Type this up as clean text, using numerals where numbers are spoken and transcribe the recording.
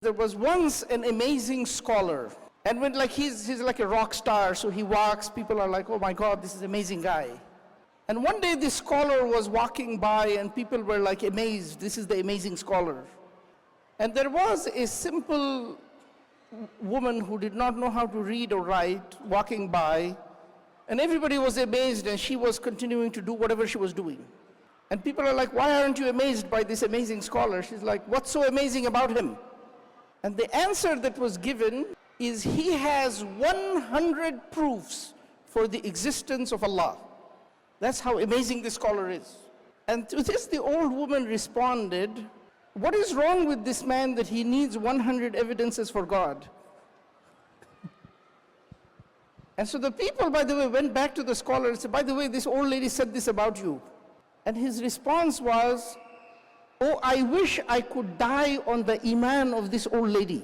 There was once an amazing scholar, and when he's like a rock star, so he walks, people are like, oh my God, this is an amazing guy. And one day this scholar was walking by and people were like amazed, this is the amazing scholar. And there was a simple woman who did not know how to read or write walking by, and everybody was amazed and she was continuing to do whatever she was doing. And people are like, why aren't you amazed by this amazing scholar? She's like, what's so amazing about him? And the answer that was given is he has 100 proofs for the existence of Allah. That's how amazing this scholar is. And to this the old woman responded, what is wrong with this man that he needs 100 evidences for God? And so the people, by the way, went back to the scholar and said, by the way, this old lady said this about you. And his response was, oh, I wish I could die on the iman of this old lady.